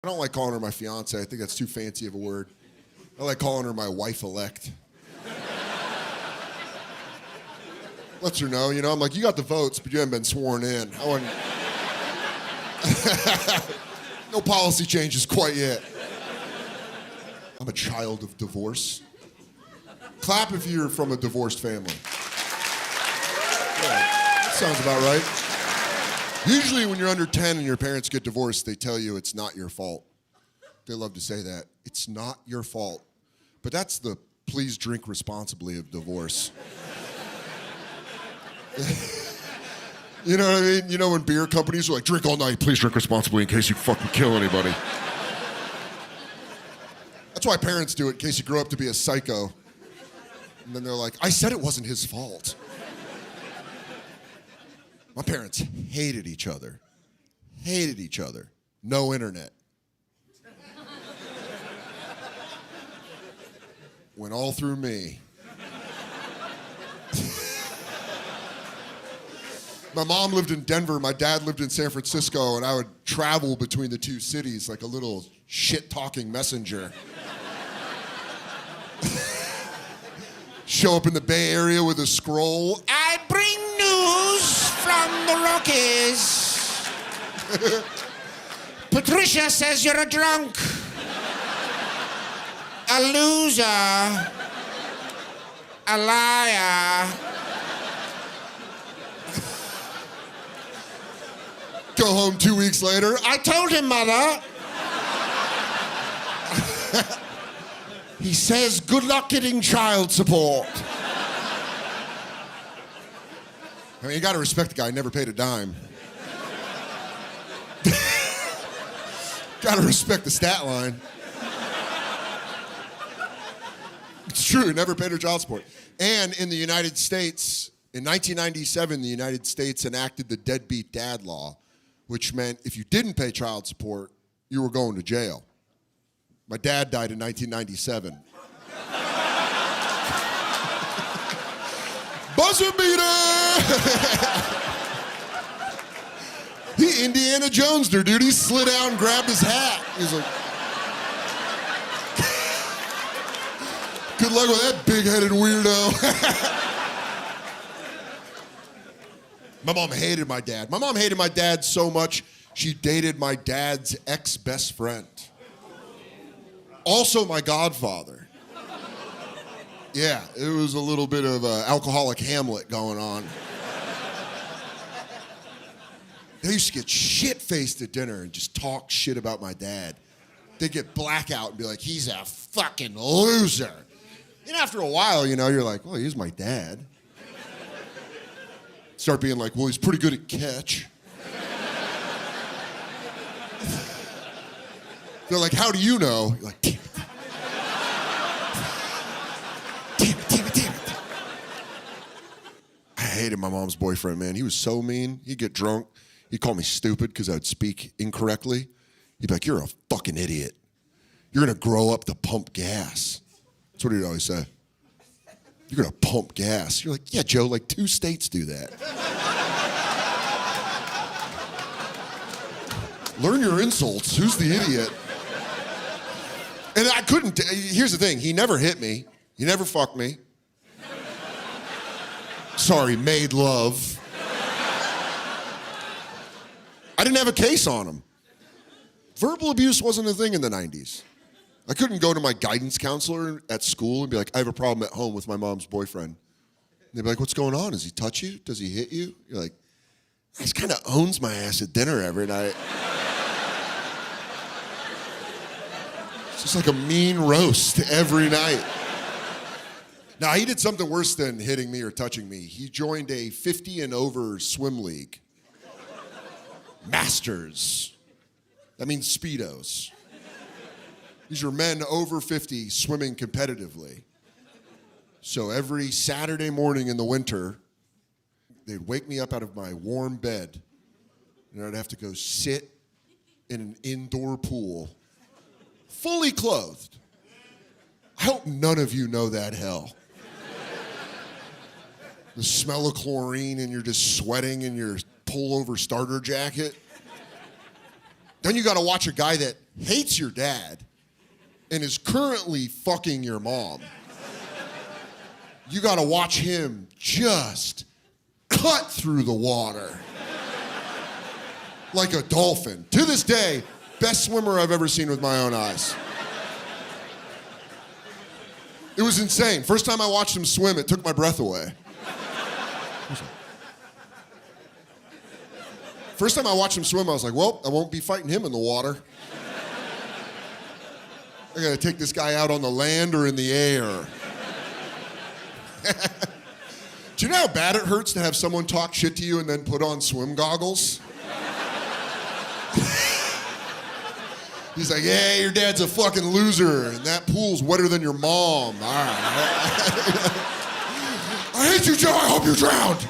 I don't like calling her my fiance. I think that's too fancy of a word. I like calling her my wife-elect. Lets her know, I'm like, you got the votes, but you haven't been sworn in. I wouldn't... No policy changes quite yet. I'm a child of divorce. Clap if you're from a divorced family. Yeah, that sounds about right. Usually when you're under 10 and your parents get divorced, they tell you it's not your fault. They love to say that. It's not your fault. But that's the please drink responsibly of divorce. You know what I mean? When beer companies are like, drink all night, please drink responsibly in case you fucking kill anybody. That's why parents do it, in case you grow up to be a psycho. And then they're like, I said it wasn't his fault. My parents hated each other. Hated each other. No internet. Went all through me. My mom lived in Denver, my dad lived in San Francisco, and I would travel between the two cities like a little shit-talking messenger. Show up in the Bay Area with a scroll. I bring news from the Rockies. Patricia says you're a drunk. A loser. A liar. Go home 2 weeks later. I told him, Mother. He says, good luck getting child support. I mean, you gotta respect the guy, never paid a dime. Gotta respect the stat line. It's true, never paid her child support. And in the United States, in 1997, the United States enacted the deadbeat dad law, which meant if you didn't pay child support, you were going to jail. My dad died in 1997. Buzzer beater! He Indiana Jonesed her, dude. He slid out and grabbed his hat. He's like, good luck with that big-headed weirdo. My mom hated my dad. My mom hated my dad so much, she dated my dad's ex-best friend. Also my godfather. Yeah, it was a little bit of alcoholic Hamlet going on. They used to get shit-faced at dinner and just talk shit about my dad. They'd get blackout and be like, he's a fucking loser. And after a while, you're like, well, he's my dad. Start being like, well, he's pretty good at catch. They're like, how do you know? You're like, damn it. Damn it. I hated my mom's boyfriend, man. He was so mean. He'd get drunk. He'd call me stupid because I'd speak incorrectly. He'd be like, you're a fucking idiot. You're gonna grow up to pump gas. That's what he'd always say. You're gonna pump gas. You're like, yeah, Joe, like 2 states do that. Learn your insults. Who's the idiot? And I couldn't, here's the thing, he never hit me. He never fucked me. Sorry, made love. I didn't have a case on him. Verbal abuse wasn't a thing in the 90s. I couldn't go to my guidance counselor at school and be like, I have a problem at home with my mom's boyfriend. And they'd be like, what's going on? Does he touch you? Does he hit you? You're like, he just kind of owns my ass at dinner every night. It's just like a mean roast every night. Now, he did something worse than hitting me or touching me. He joined a 50 and over swim league. Masters. That means Speedos. These are men over 50 swimming competitively. So every Saturday morning in the winter, they'd wake me up out of my warm bed, and I'd have to go sit in an indoor pool, fully clothed. I hope none of you know that hell. The smell of chlorine and you're just sweating in your pullover starter jacket. Then you gotta watch a guy that hates your dad and is currently fucking your mom. You gotta watch him just cut through the water like a dolphin. To this day, best swimmer I've ever seen with my own eyes. It was insane. First time I watched him swim, it took my breath away. First time I watched him swim, I was like, well, I won't be fighting him in the water. I gotta take this guy out on the land or in the air. Do you know how bad it hurts to have someone talk shit to you and then put on swim goggles? He's like, yeah, your dad's a fucking loser, and that pool's wetter than your mom. All right. I hate you, Joe. I hope you drowned.